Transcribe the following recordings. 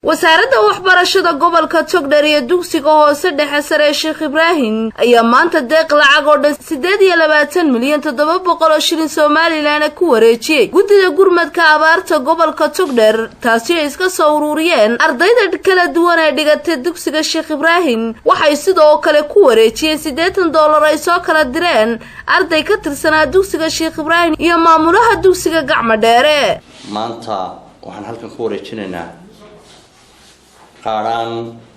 wasaaradda waxbarashada gobolka Togdheer iyo dugsiga hoose dhexe sare Sheekh Ibraahim ayaa maanta deeq lacag oo dhan 8,700,700 shilin Soomaaliland ku wareejiyay guddiga gurmadka abaarta gobolka Togdheer taasi ay iska soo ururiyeen ardayda kala duwan ee dhigatay dugsiga Sheekh Ibraahim waxay sidoo kale ku wareejiyeen $80 ay soo kala direen arday ka tirsanaa dugsiga Sheekh Ibraahim iyo maamulaha dugsiga Gacma Dheere maanta waxaan halkan ku wareejinaynaa qaran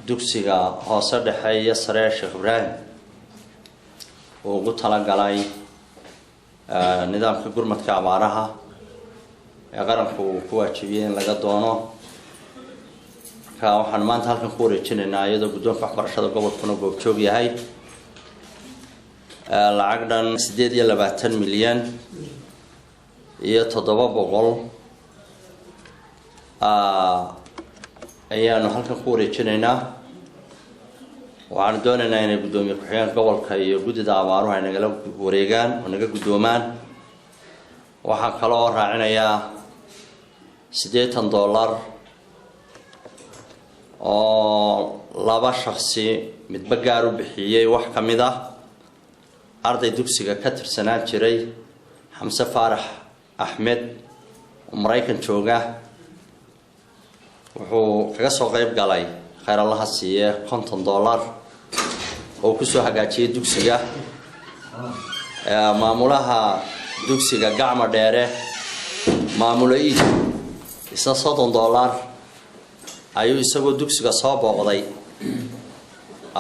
dugsiga hoose dhexe iyo sare Sheekh Ibraahim oo ugu talagalay nidaamka gurmadka abaaraha ee qaranku ku waajibiyay in laga doono ka waxaan maanta halkan ku wareejinaynaa iyadoo guddoonka waxbarashada gobolkuna goobjoog yahay lacag dhan 28 milyan iyo 700 ayaanu halkan ku wareejinaynaa waxaan doonaynaa inay gudoomiye ku-xigeenka gobolka iyo guddida abaaruhu ay nagala wareegaan oo naga gudoomaan waxaan kaloo raacinayaa $80 oo laba shakhsi midba gaar u bixiyay wax ka mid ah arday dugsiga ka tirsanaan jiray Xamse Faarax Axmed oo Mareykan jooga wuxuu kaga soo qayb galay khayr Allah siiye $50 oo ku soo hagaajiyay dugsiga maamulaha dugsiga Gacma Dheere maamulay isna $100 ayuu isagoo dugsiga soo booqday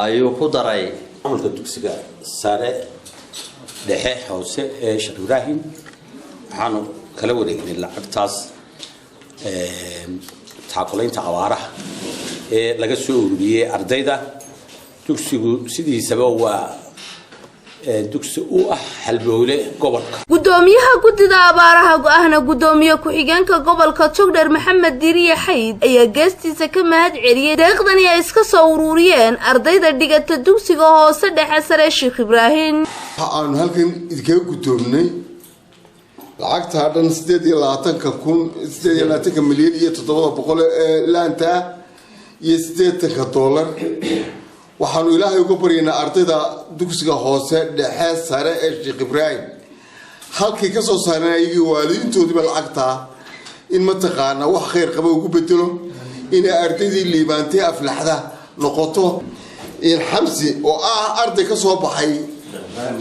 ayuu ku daray maamulka dugsiga sare dhexe hoose ee Sheekh Ibraahim waxaanu kala wareegnay lacagtaas taakulaynta abaaraha ee laga soo ururiyay ardayda dugsigu sidiisaba waa dugsi u ah halbowle gobolka gudoomiyaha guddida abaaraha ahna gudoomiye ku-xigeenka gobolka Togdheer Maxamed Diiriye Xayd ayaa geestiisa ka mahad celiyay deeqdan ay iska soo ururiyeen ardayda dhigata dugsiga hoose dhexe sare Sheekh Ibraahim waxaan halkan idinkaga gudoomnay lacagta dhan 28 milyan iyo 700 laanta iyo $80 waxaanu ilaahay uga baryaynaa ardayda dugsiga hoose dhexe sare ee Sheekh Ibraahim halkii ka soo saarnayay waalidiintoodiba lacagta in ma taqaana wax khayr qaba ugu bedelo in ardaydii liibaantay aflaxda noqoto in Xamsi oo arday ka soo baxay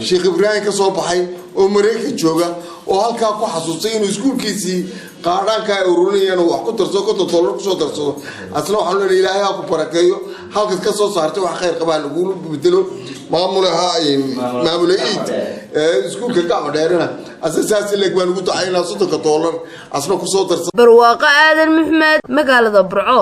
Sheekh Ibraahim ka soo baxay oo Mareykan jooga oo halka ku xasuustay inuu iskuulkiisii qaadhanka ay ururiyeen wax ku darso $50 ku soo darso asna waxaan leeyahay Ilaahay ha ku barakeeyo halka ka soo saartay wax khayr qaba lagu bedelo maamulaha iskuulka Gacma Dheerena asaasi leeg baan ugu ducaynaa $60 asna ku soo darso barwaaqo aadan Maxamed magaalada Burco.